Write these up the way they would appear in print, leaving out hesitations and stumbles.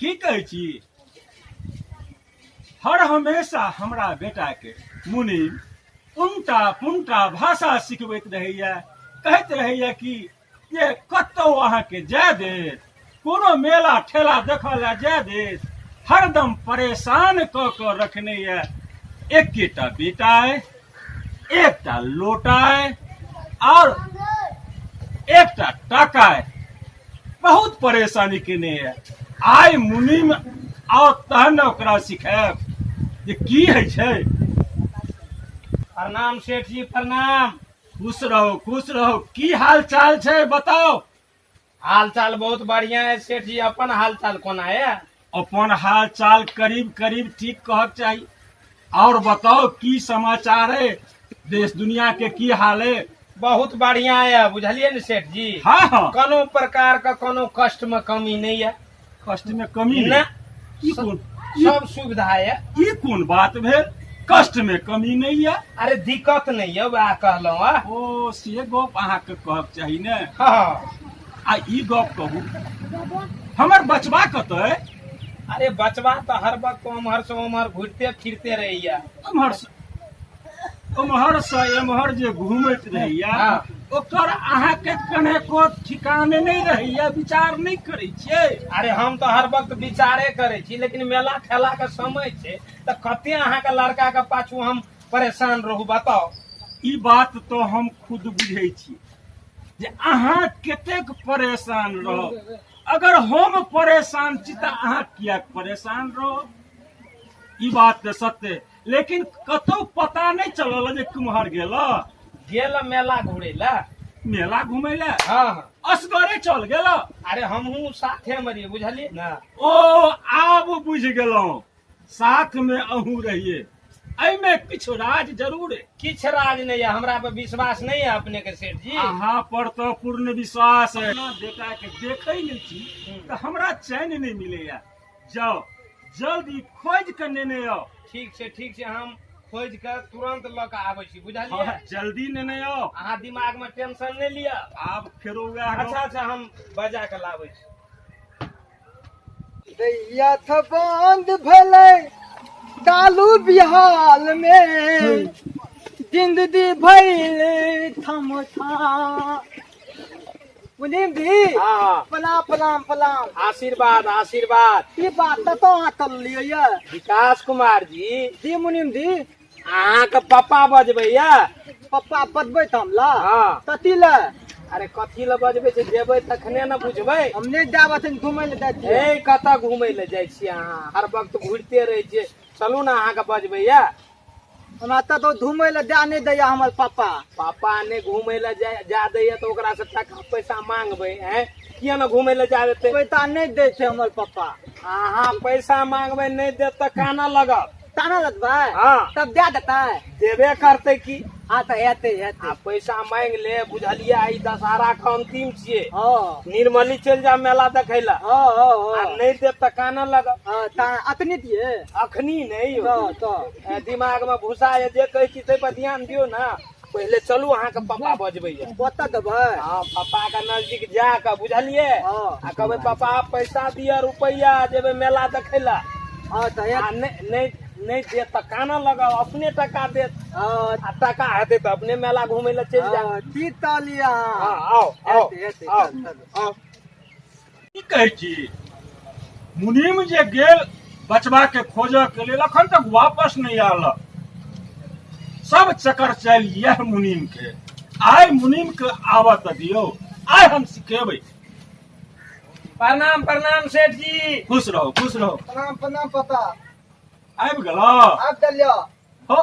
की कहै छी हर हमेशा हमरा बेटा के मुनीम उल्टा पुल्टा भाषा सिखबैत रहैया कहैत रहैया कि ये कतौ अहाँके जाय देत कोनो मेला ठेला देखऽ लए जाय देत हरदम परेशान क के रखने ये एकेटा बेटा है एकटा लोटा है और एकटा टाका है बहुत परेशानी केने है आइ मुनीम और तहन ओकरा सिखायब जे की है छै। प्रणाम सेठ जी प्रणाम। खुश रहो की हाल चाल छै बताओ। हाल चाल बहुत बढ़िया है सेठ जी, अपन हाल चाल कोना है? अपन हाल चाल करीब करीब ठीक कहक चाहिए। और बताओ की समाचार है देश दुनिया के की हाल है? बहुत बढ़िया है बुझलिए न सेठ जी। हाँ हाँ कोनो प्रकार का कोनो कष्ट में कमी नहीं है। कष्ट में कमी न नहीं सब सुविधा है। ये कौन बात भेल कष्ट में कमी नहीं है? अरे दिक्कत नहीं है वह कहलौं। ओ से गप अहाँके कहक चाही ने। हाँ आ ई गप कहू हमर बचबा कतऽ? अरे बचवा तो हर वक्त उम्हर से उम्हर घूरते फिरते रहिया। उम्हर से एम्हर जे घूमैत रहैया ओकर अहाँके कनेको ठिकाने नहीं रहैया विचार नहीं करै छियै? अरे हम तो हर वक्त विचारे करे छी लेकिन मेला ठेला के समय छै तो कते अहाँके लड़का के पाछू हम परेशान रहू बताओ। ई बात तो हम खुद बुझै छी जे अहाँ कतेक परेशान रहो। अगर हम परेशान छी तऽ अहाँ किया परेशान रहो? ई बात तो सत्य लेकिन कतौ पता नहीं चलल जे कुम्हर गेल मेला घूरे ला। मेला घूमे ला? हाँ असगरे चल गेल? अरे हमहू साथे में रहिए बुझलिए ना। ओ आब बुझ गेलौं साथ में अहूँ रहिए। एमे किछु राज जरूर है। किछ राज नहीं है, हमरा पे विश्वास नहीं है अपने के सेठ जी। अहाँ पर तो पूर्ण विश्वास है। बेटा के देखे नहीं छी तो हमरा चैन नहीं मिलेया। जाओ जल्दी खोज के नेने आओ। ठीक से हम खोज कर तुरंत ल के आबै छी बुझलिए। हाँ, जल्दी नेने आओ। अहाँ दिमाग में टेंशन नहीं लिया। आब फेरो अच्छा हम बजा के लाबै छी। दैया था बंद भले डालू बिहाल में जिंदगी भैल थम था। मुनीम जी हाँ प्रणाम प्रणाम प्रणाम। आशीर्वाद आशीर्वाद। ये बात तो अहाँ कर लियो ये। विकास कुमार जी जी मुनीम जी अहाँ के पापा बजबै या? पप्पा बदबै त हमला। हाँ कथी ले? अरे कथी ले बजबै छै जेबै तखने न बुझबै। हम नहीं जाबत घूमे ले जाय छियै। ए कतऽ घूमै ले जाइ छी अहाँ? हर वक्त घूरते रहै छियै। चलू ना अहाँ के बजबै या। हमरा तो घूमे ले जा नहीं दैया हमर पापा। पापा ने घूमे ले जा दैया तो ओकरा से टका पैसा मांगबै हैं? किया न घूमे ले जा देते? पैसा नहीं दे छै हमर पापा। अहाँ पैसा मांगबै नहीं देत त काना लगत? ताना लगबै? हाँ तब दे देतै? देबे करतै की। हाँ तो हेतै आ पैसा मांग ले बुझलिए। आई दशहरा के अंतिम छियै। हाँ निर्मली चल जा मेला देखै ला। हाँ आ नहीं देत त काना लगत? अतनी दिए अखनी नहीं तो दिमाग में घुसा है जे कहै छी तै पर ध्यान दियो ना। पहले चलू अहाँ के पापा बजबै या। बता देबै? हाँ पापा के नजदीक जा के बुझलिए आ कहबै पापा पैसा दिया रुपया जेबै मेला देखै ला। हाँ तो आ नहीं देत त काना लगाओ अपने टका देत। आ टका हेतै त अपने मेला घूमै ला चल जा। ठीक तो लिया। हाँ आओ आओ। की कहै छी मुनीम जे गेल बचबा के खोजऽ के लेल अखन तक वापस नहीं आल। सब चक्कर चल यह मुनीम के। आइ मुनीम के आबऽ त दियो आइ हम सिखेबै। प्रणाम प्रणाम सेठ जी। खुश रहो प्रणाम प्रणाम पता। आबि गेल? आब चलियो। हो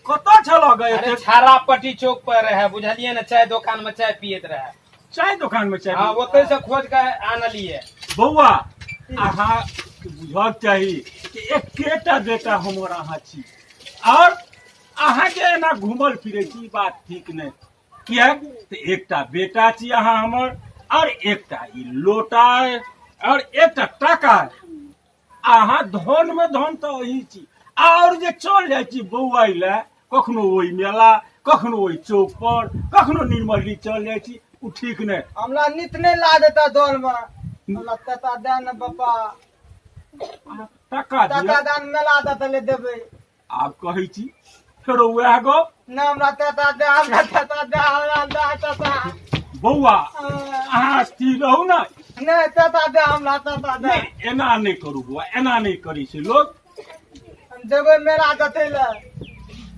कतऽ छलऽ गए? अरे छारापट्टी चौक पर रहे बुझलिए ना। चाय दुकान में चाय पियत रहे। चाय दुकान में चाय? हाँ ओतै से खोज के आनलिए। बौआ अहाँ बुझक चाही कि एकेटा बेटा हमर अहाँ छी और अहाँ जे एना घूमल फिरै छी बात ठीक नहीं। किया एकटा बेटा छी अहाँ हमर और एकटा ई लोटा है और एकटा टाका है। अहाँ धन में धन तो वही छी। और जे चल जाइ छी बौआ ले कखनो ओहि मेला कखनो ओहि चौक पर कखनो निर्मली चल जाइ छी उ ठीक नहीं। हमरा नित नहीं ला देता दौड़ में। हमरा तता दे न बापा। टका टाका दिया दान मेला दतले देबै आब कहै छी फेरो वएह गप ना हमरा टाका दे हमरा टाका दे हमरा दे टाका बौआ अहाँ स्थिर रहू ने नहीं टाका दे हमरा टाका दे नहीं, एना नहीं करू बौआ एना नहीं करी छै लोग देबै मेला दतले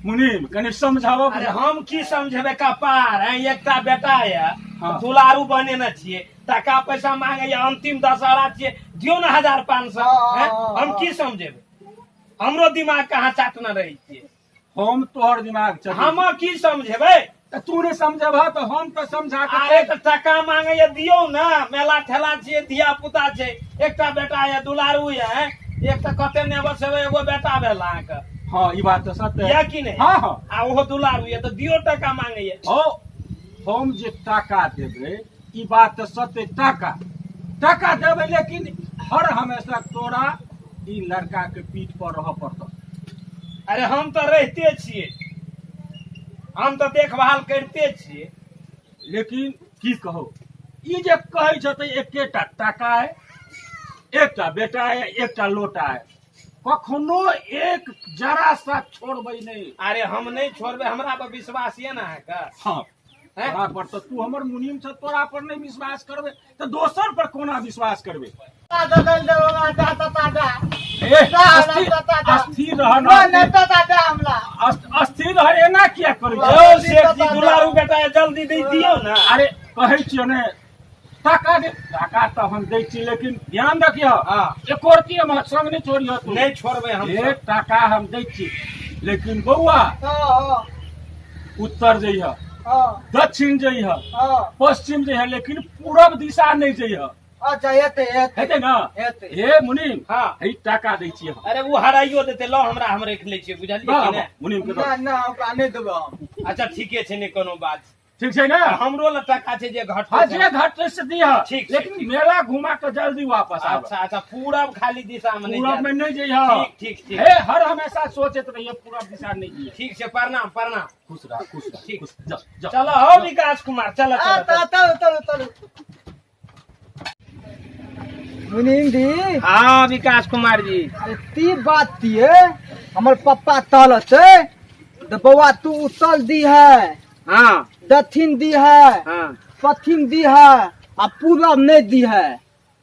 मुनीम कनि समझाबो अरे हम की समझेबे कपार है एकटा बेटा है हाँ। दुलारू बनेने छियै टका पैसा मांगे या अंतिम दशहरा छियै दियो ना 1500 हाँ। हम की समझेबे हमरो दिमाग कहाँ चाटना रही छियै हम तोहर दिमाग चल हम की समझेबे तू नहीं समझबा तो हम तो समझा अरे के तो टका मांगे या दियो ना मेला ठेला छियै धिया पुता छै एकटा बेटा है दुलारू है एकटा कते नेबर से एगो बेटा भेल अहाँके हाँ ई बात तो सत्य या है कि नहीं हाँ हाँ आ ओहो दुलारू है तो दियो टका मांगे ये ओ हम जे टाका देबै ई बात तो सत्य टाका देबै लेकिन हर हमेशा तोरा ई लड़का के पीठ पर रह पड़तो अरे हम तो रहते छियै हम तो देखभाल करते छियै लेकिन की कहो ई जे कहै छथि एकेटा टाका है एकटा बेटा है एकटा लोटा है कखनो एक जरा सा छोड़बै नहीं अरे हम नहीं छोड़बे हमरा पर विश्वास ये ना है का हाँ हैं? तोरा पर तो तू हमर मुनीम छ तोरा पर नहीं विश्वास करबे तो दोसर पर कोना विश्वास करबे टाका दे हमरा टाका दे ए, अस्थिर रह ना ना टाका दे हमरा अस्थिर रह एना किया करै ओ छै सेठ जी दुलारू बेटा है, जल्दी दे दियो ना अरे कहै छियो ने टाका दे टाका तो हम दै छी लेकिन ध्यान रखियो हाँ। एको रती हम संग नहीं छोड़ियो तू नहीं छोड़बे हम ये टाका हम दै छी लेकिन बौआ हां उत्तर जइह हां दक्षिण जइह हां पश्चिम जइह लेकिन पूरब दिशा नहीं जइह अच्छा एते हेतै ना हेतै। हे मुनीम हाँ। हे टाका दै छी हम अरे वो हराइयो देते लो हमरा हम रख ले छियै बुझलियै कि नहीं मुनीम के दो। ना ना ओकरा नहीं देबै हम अच्छा ठीके छै नहीं कोनो बात ठीक छै ना हमरो ल टका छै जे घट हाँ जे घट से दिह ठीक, लेकिन ठीक। मेला घुमा के जल्दी वापस आब अच्छा अच्छा पूरब खाली दिशा में नहीं पूरब में जाए। नहीं जइह ठीक ठीक ठीक हे हर हमेशा सोचत रहिए पूरब दिशा नहीं जइह ठीक छै प्रणाम प्रणाम खुश रह ठीक। खुश जा जा चलो हो विकास कुमार चलो आ चलो चलो मुनीम दी हाँ विकास कुमार जी ती बात दिए हमर पप्पा तलते तो बउआ तू उतल दी है हाँ दक्षिण दी है हाँ पश्चिम दी है आ पूरब नहीं दी है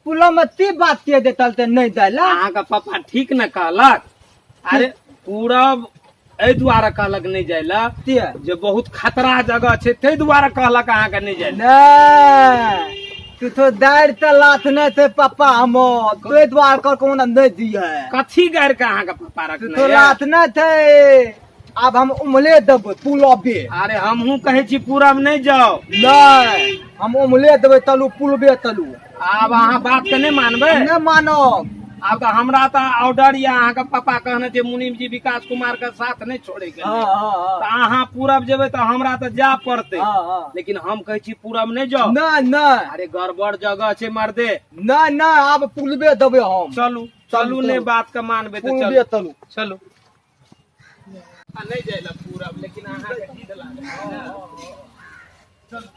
पूरब में ती बात के दे तलते नहीं देला अहाँ का पापा ठीक न कहलक अरे पूरब एहि दुआरे कहलक नहीं जाइला तिए जे बहुत खतरा जगह छै ताहि दुआरे कहलक अहाँ के नहीं जाइला नहीं तू तो दार त लात नहीं थे पापा हम तो द्वार कर कौन नहीं दी है कथी गाड़ के अहाँ के पापा तू रखने तो है? लात नहीं थे अब हम उमले देबै पुलबे अरे हमहू कहे छी पूरब नहीं जाओ नहीं हम उमले देबै तलू पुलबे तलू आब अहाँ बात के नहीं मानबे नहीं मानब आब तो हमरा तो ऑर्डर या अहाँ के पापा कहने जे मुनीम जी विकास कुमार के साथ नहीं छोड़े के हाँ हाँ तो अहाँ पूरब जेबे तो हमरा तो जा पड़ते हाँ हाँ लेकिन हम कहे छी पूरब नहीं जाओ नहीं नहीं अरे गड़बड़ जगह छै मर्दे नहीं नहीं अब पुलबे देबै हम चलू चलू नहीं बात का मानबे तो पुलबे चलू तलू चलो नहीं जाइला पूरब लेकिन अहाँ के जीत लागल चलो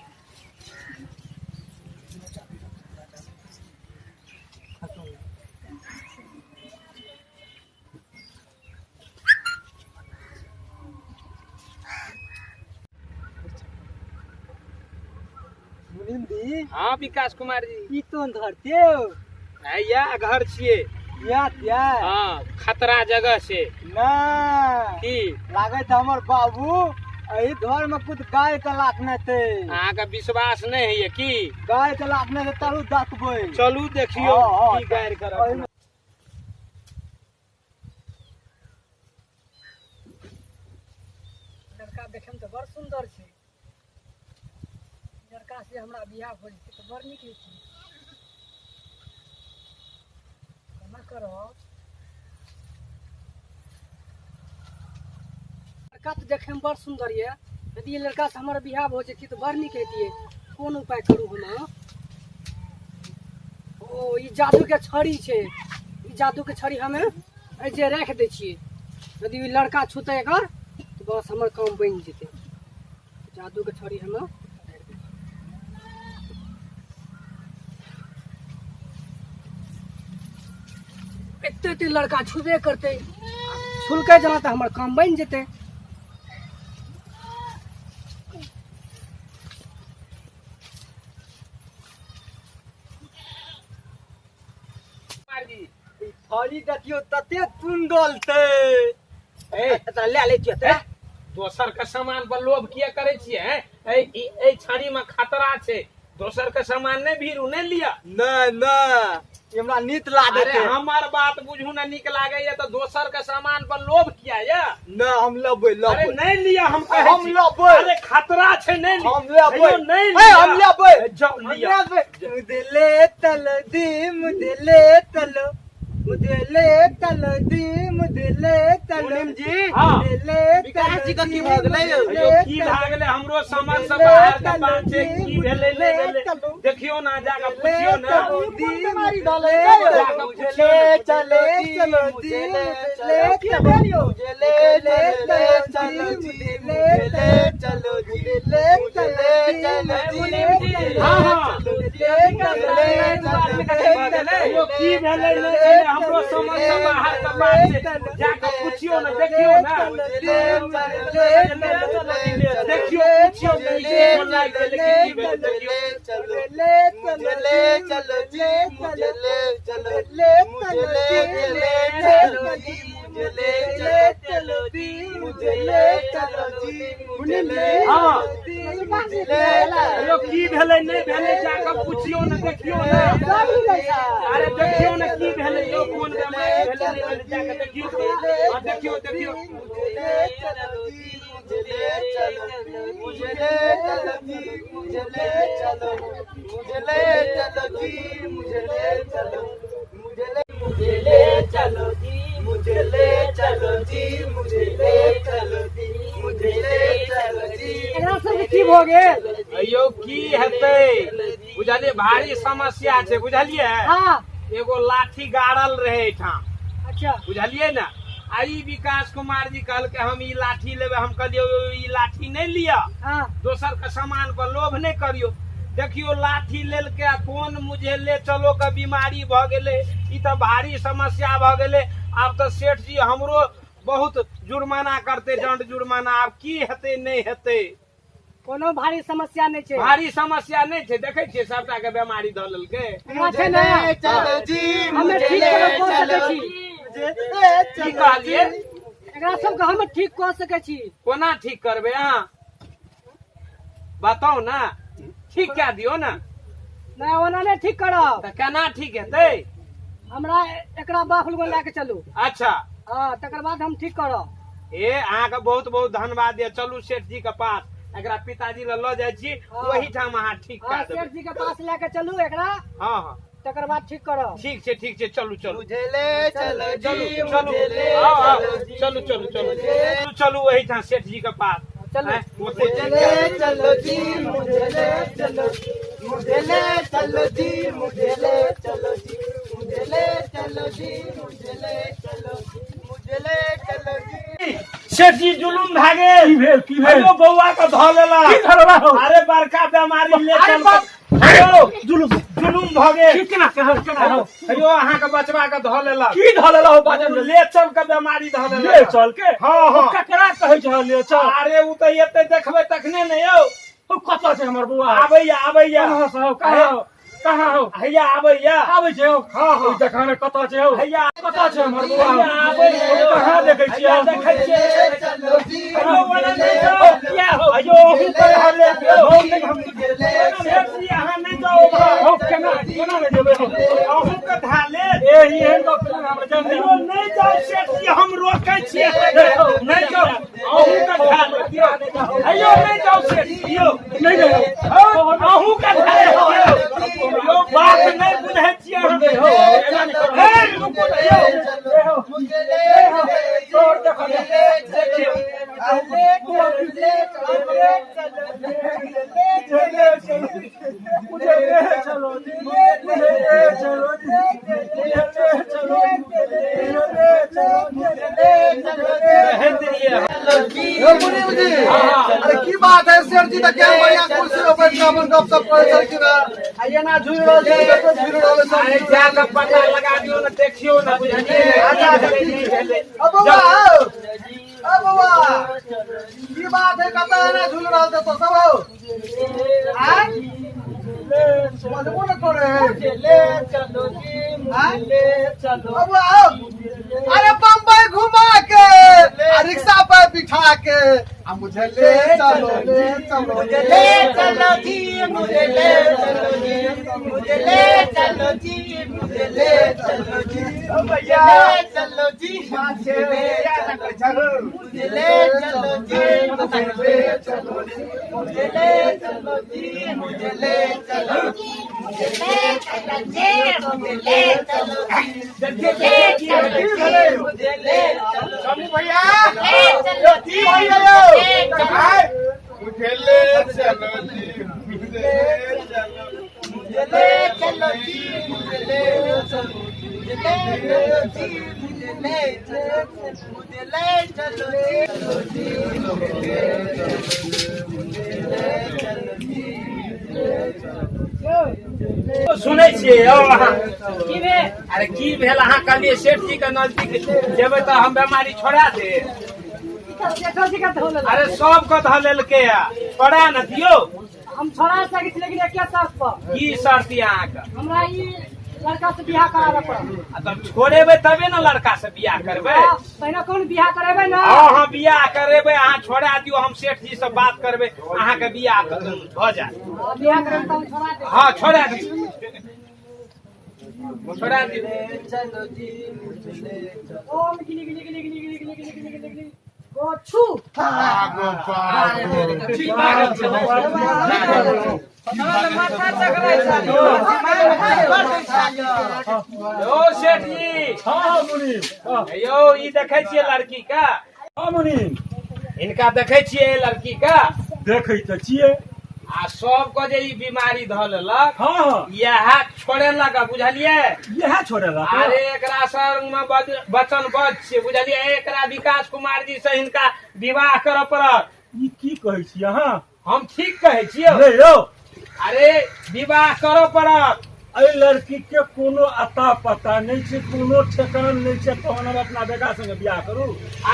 मुनीम दी हाँ विकास कुमार जी ई तो धरते हो या घर छिए या हाँ खतरा जगह से नहीं की लागत हमर बाबू एही घर में कुछ गाय के लाखने थे अहाँ का विश्वास नहीं है की गाय के लाखने से तरू देखबै चलू देखियो हाँ, हाँ, की गाड़ कर लड़का देखे में तो बड़ सुंदर छै लड़का से हमरा बियाह हो जेतै तो बड़ नीक हेतै केना करब लड़का तो देखे में बड़ सुंदर ये यदि ये लड़का से हमर बियाह हो जेतै तो बड़ नीक हेतै कोन उपाय करू हम ओ ई जादू के छड़ी छै ई जादू के छड़ी हमे ऐ जे राख दै छियै यदि ई लड़का छूते एकर तो बस हमर काम बन जेतै जादू के छड़ी हमे इतने लड़का छुबे करते छुलके जना तो हमार काम बन जेते। थाली देखियो तते सुंदर छै। ले ले छियै ते दोसर के सामान पर लोभ किया करे छिए हैं? ए छाड़ी में खतरा छै, दोसर के सामान नहीं भीरू नहीं लिया। नहीं नहीं हमरा नीक लागे अरे छै। हमार बात बुझू ना निक लागे ये तो दोसर के सामान पर लोभ किया ये। नहीं हम लेबै अरे लेबै नहीं लिया हम कहे हम छी। लेबै। अरे खतरा छै नहीं लिया। हम लेबै अयो, नहीं ए लिया। हम लेबै जाओ लिया। मुझे ले तल दी मुझे ले तल मुझे ले तल दी मुझे ले तल मुनीम जी, हाँ हाँ। ले विकास जी का की भऽ गेलै अयो की भऽ गेलै हमरो समझ से बाहर के बात छै। की भेलै ले भेलै देखियो ना जाके पूछियो ना। बीमारी डाले मुझे ले चलो चलो दी ले चलो मुझे ले ले चलो दी ले ले चलो दी ले चलो दी हाँ, हाँ। अयो की भेलै ले भेलै हमरो समझ से बाहर के बात छै। जाके पूछियो ना देखियो ना। देखियो पूछियो कैसे फोन लाग गेलै की भेलै देखियो। ले चलो ले चलो जी मुझे ले चलो ले मुझे ले चलो जी मुझे ले चलो दी मुझे ले चलो जी मुझे ले हाँ। मुझे ले अयो की भेलै नहीं भेलै जाके पूछियो ना देखियो ना। अरे देखियो ना की भेलै यो कोन बेमारी भेलै नहीं भेलै जाके देखियो। हां देखियो देखियो। मुझे ले चलो जी मुझे ले चलो मुझे ले चलो जी मुझे ले चलो मुझे ले चलो जी मुझे ले चलो मुझे ले चलो जी मुझे ले चलो जी मुझे ले चलो जी मुझे ले चलो जी एकरा सब की भ गेल? अयो की हेतै बुझलिए भारी समस्या छै बुझलिए। हाँ एगो लाठी गाड़ल रहे एठाम अच्छा बुझलिए ना। आई विकास कुमार जी कहल के हम ई लाठी लेबे। हम कहलियो ई लाठी नहीं लिया, हाँ दोसर के सामान पर लोभ नहीं करियो। देखियो लाठी लेल के कौन मुझे ले चलो के बीमारी भ गेले। ई तो भारी समस्या भ गेले। अब तो सेठ जी हमरो बहुत जुर्माना करते दंड जुर्माना। अब की हेते नहीं हेते कोनो भारी समस्या नहीं छै। भारी समस्या नहीं छै। देखे छियै सबटा के बीमारी ध लेलके। एकरा छै ना चलो जी हमे ठीक कर सकै छी। की कहलिए एकरा सब के हम ठीक कर सकै छी। कोना ठीक करबे अहाँ बताओ ना। ठीक क्या दियो ना नहीं ओना नहीं ठीक करब। तो केना ठीक हेतै? हमरा एकरा बाप लोग लेके चलू। अच्छा हाँ तकर बाद हम ठीक करब। ए अहाँ के बहुत बहुत धन्यवाद ये। चलू सेठ जी के पास एकरा पिताजी ल जाय छी। हाँ। वही ठाम अहाँ ठीक हाँ कर सेठ देबै। जी के पास लेके चलू एकरा हाँ हाँ तकर बाद ठीक करब। ठीक छै चलू चलू मुझे ले चलो चलू जी चलू मुझे ले हाँ, हाँ, चलो जी चलू चलू चलू चलू चलू वही ठाम सेठ जी के पास। चलू। हैं, ओते मुझे ले चलो जी मुझे ले चलो मुझे ले चलो जी मुझे ले चलो जी मुझे ले चलो जी मुझे ले चलो मुझे ले चलो जी सेठ जी जुलूम भागे। की भेल की भेल? अयो बौआ के ध लेला। की धरबा हो? अरे बड़का बीमारी ले अरे चल बाप! अयो जुलूम जुलूम भागे। की केना केना हो? अयो अहाँ के बचवा के ध लेला। की धलेला हो बाजन में? ले चल के बीमारी ध लेला। ले चल के हाँ, हाँ। ककरा कहै छ ले चल? अरे उ तो एते देखबे तखने नहीं यौ। ओ कतऽ छै हमर बौआ? आबैया आबैया कहाँ से हो? कहाँ हो? कहाँ हो? हैया आबैया। आबै छै हो? हाँ, हाँ। ओइ देखा ने कतऽ छै हो? हैया कतऽ छै हमर बौआ? हैया आबैया। कहाँ देखै छियै? हैया देखै छियै। चलो जी अयो वाला नहीं जाओ। किया हो? अयो अहू पर हले हो नहीं हम सेठ जी अहाँ नहीं जाओ भाई। हो केना केना ले जेबै हो? अहू के धाले। ए ही है डॉक्टर हमरा जान दे। अयो नहीं जाओ सेठ जी हम रोकै छियै। नहीं जाओ अहू के धाले। अयो नहीं जाओ सेठ जी यो। नहीं जाओ। अहू के धाले हो यो बात नहीं बुझै छियै हम। हो एना नहीं करो। हे रुको यो। मुझे ले छोड़ दे खाली। देखियो मुझे ले चलो मुझे ले चलो अरे की बात है सर जी तो क्या बढ़िया कुर्सी पर बैठ के अपन गपशप करे सर की ना केना झुरि रहल छै कतऽ झुरि रहल छै अरे जाके पता लगा दियो ना, देखियो ना, बुझलिए? अब बौआ अब बौआ की बात है कतऽ एना झुरि रहल छै तो सब हो आय समझबो न करे ले चलो जी ले चलो अब अरे बम्बई घुमा के रिक्शा पर बिठा के मुझे ले चलो मुझे ले चलो जी मुझे ले चलो जी मुझे ले चलो जी मुझे ले चलो जी भैया ले चलो जी मुझे ले चलो मुझे ले चलो जी मुझे ले चलो मुझे ले चलो जी मुझे ले चलो मुझे ले चलो जी मुझे ले चलो मुझे ले चलो स्वामी भैया ले चलो जी भैया मुझे ले चलो जी मुझे ले चलो मुझे ले चलो जी मुझे ले चलो मुझे ले चलो जी मुझे ले चलो मुझे ले चलो जी सुनै छियै यौ अहाँ अरे की भेल अहाँ कहलिए सेठ जी के नजदीक जेबै तऽ हम बीमारी छोड़ा दे अरे सब के धऽ लेलकै छोड़ा न दियौ हम छोड़ा सकै छी लेकिन एके शर्त पर की शर्त य अहाँके हमरा ई लड़का से बियाह कराबे पड़त तब छोड़ेबै तबे न लड़का से बियाह करबै पहिने कोन बियाह करेबै ना हाँ बियाह करेबै अहाँ छोड़ा दियौ हम सेठ जी से बात करबै अहाँके बियाह भऽ जायत बियाह करेबै तऽ हम छोड़ा देब हाँ छोड़ा दियौ छोड़ा दियौ चलो जी ओम गिली गिली गिली गिली गिली गिली गिली गिली गिली गिली गोछू यौ सेठ जी हाँ मुनीम यौ ई देखै छियै लड़की का हाँ मुनीम इनका देखै छियै लड़की का देखै तऽ छियै आ सबके जे ई बीमारी धऽ लेलक हाँ हाँ इएह छोड़े लगा बुझलियै इएह छोड़ेला अरे एकरा संग में वचन बद्ध छियै बुझलियै एकरा विकास कुमार जी से हिनका विवाह करऽ पड़त ई की कहै छी अहाँ हम ठीक कहै छियै रे यौ अरे विवाह करऽ पड़त एहि लड़की के कोनो अता पता नहीं छै कोनो ठेकान नहीं छै तहन हम अपना बेटा संगे बियाह करू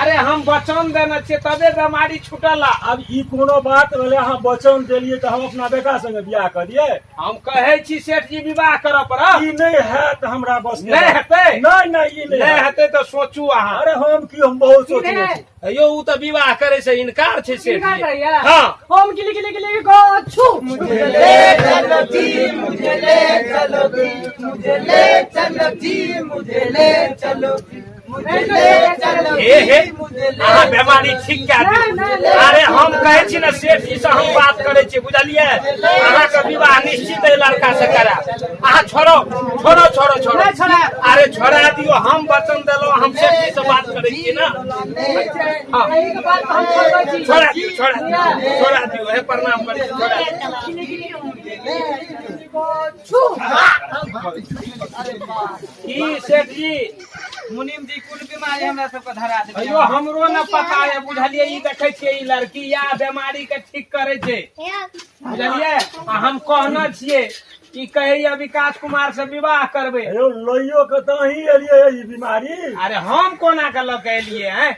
अरे हम वचन देने छियै तबे बीमारी छूटल अब ई कोनो बात भेलै अहाँ वचन देलियै तऽ हम अपना बेटा संगे बियाह करियै हम कहै छी सेठ जी विवाह करऽ पड़त ई नहीं हैत हमरा बस के नहीं हेतै नहीं नहीं ई नहीं नहीं हैत। हेतै तऽ सोचू अहाँ अरे हम की हम बहुत सोचने छी यौ उ तऽ विवाह करे से इनकार छै सेठ इनकार जी करैया हाँ ओम गिली गिली गिली गोछू मुझे ले चलो जी मुझे ले चलो जी मुझे ले चलो जी मुझे ले चलो मुझे ले चलो हे हे अहाँ बीमारी ठीक कए दियौ अरे हम कहै छी ने सेठ जी से हम बात करै छी बुझलियै अहाँके विवाह निश्चित है लड़का से करायब अहाँ छोड़ो छोड़ो छोड़ो छोड़ो अरे छोड़ा दियौ हम वचन देलहुँ हम सेठ जी से बात करै छी ना हाँ यही के बात हम छोड़ छी छोड़ा दियौ छोड़ा दियौ हे प्रणाम करै छी छोड़ा दियौ गोछू की सेठ जी मुनीम जी कुल बीमारी हमरा सबके धरा दे अयो हमरो न पता है बुझलियै ई देखै छियै ई लड़की या बीमारी के ठीक करे छै बुझलियै आ हम कहने छियै ई कहैया विकास कुमार से विवाह करबै यौ लइयो के तऽ अहीं एलियै ई बीमारी अरे हम कोना के लऽ के एलियै हैं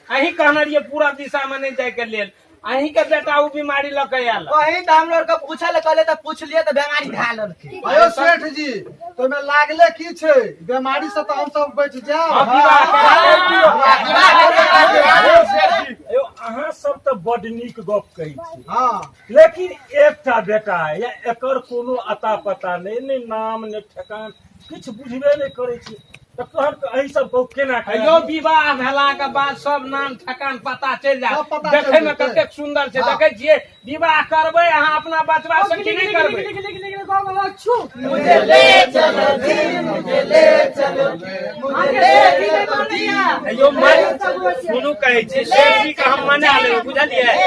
अहीं कहने रहियै पूरा दिशा में नहीं जाय के लेल अहीं के बेटा उ बीमारी लऽ के आयल कहीं तो हम लोग के पूछल कहले तो पूछ लिए तो बीमारी धाल अयो सेठ जी तो में लागले की छै बीमारी से तो हम सब बच जाओ हम विवाह यौ अहाँ सब तऽ बड नीक गप कहै छी हां लेकिन एकटा बेटा या एकर कोनो अता पता नहीं नाम नहीं ठेकान किछ बुझबे नहीं करै छी तऽ कहब एहि सब को केना यो विवाह भेला के बाद सब नाम ठकान पता चलि जायत देखे में कतेक सुंदर छै देखे छियै विवाह करबै अहाँ अपना बचवा से की नहीं करबै गोछू मुझे ले चलो जी मुझे ले चलो मुझे ले चलो जी यो सुनू कहै छी सेठ जी के हम मना लेबै बुझलियै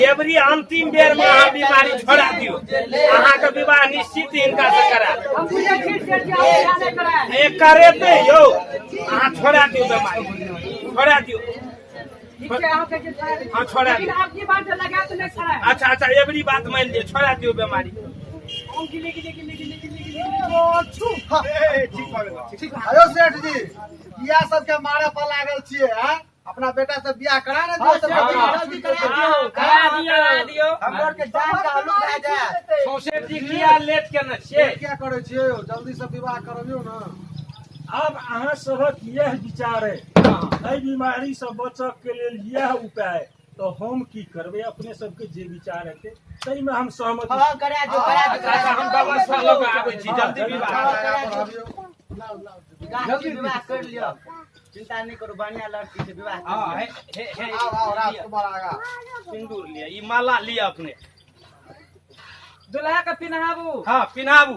एवरी अंतिम बेर में अहाँ बीमारी छोड़ा दियौ अहाँके विवाह निश्चित हिनका से करायब हम बुझे छी सेठ जी हम बियाह नहीं कराए एक करेतै यौ अहाँ छोड़ा दियौ बीमारी छोड़ा दियौ ठीक है हम के छोड़ा दे हाँ छोड़ा लेकिन दियौ आपकी बात लगा तो नहीं कराए अच्छा एवरी बात मान लियो छोड़ा दियौ बीमारी हम गिले गिले गिले गिले गिले गिले छू ठीक आयो सेठ जी बियाह सबके मारे पर लागल छियै हैं अपना बेटा से बियाह करा ना दियो जल्दी करा दियो हमर के जान का हलू भए जाए सौसे जी किया लेट केने छियै क्या करे छियै जल्दी से विवाह करबियो ना अब अहाँ सबक यह विचार है एहि बीमारी से बचब के लेल यह उपाय तो हम की करबे अपने सबके जे विचार हेतै तै में हम सहमत हां करा दो हम व्यवस्था लग आबै छी जल्दी विवाह जल्दी विवाह कर लियो चिंता नहीं करो बढ़िया लड़की से विवाह हां हे आओ राजकुमार आगा सिंदूर लिया ई माला लिया अपने दुल्हा का पिनहाबू हां पिनाबू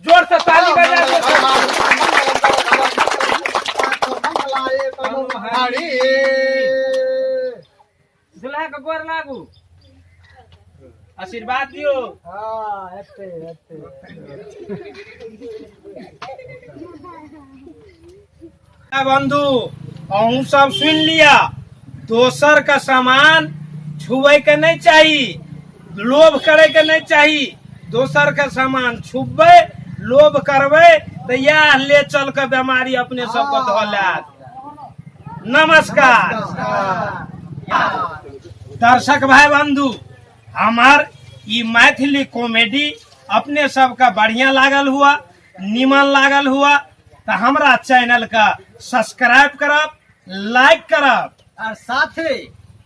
जोर से ताली बजा दुल्हा का गोर लागू आशीर्वाद दियो हां एते बंधु अहूँ सब सुन लिया दोसर का सामान छुए के नहीं चाहिए लोभ करे के नहीं चाहिए दोसर का सामान छुबे लोभ करबे तो यह ले चल के बीमारी अपने सबको धोलात नमस्कार दर्शक भाई बंधु हमार ई मैथिली कॉमेडी अपने सबका बढ़िया लागल हुआ निमन लागल हुआ तो हमरा चैनल का सब्सक्राइब करब लाइक करब और साथे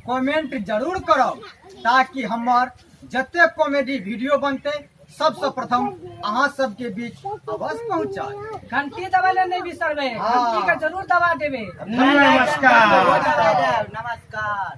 कमेंट जरूर करब ताकि हमार जते कॉमेडी वीडियो बनते सबसे प्रथम अहाँ सबके बीच अवश्य पहुंचाए घंटी दबा ले नहीं बिसरबे हाँ। घंटी का जरूर दबा देबे नमस्कार नमस्कार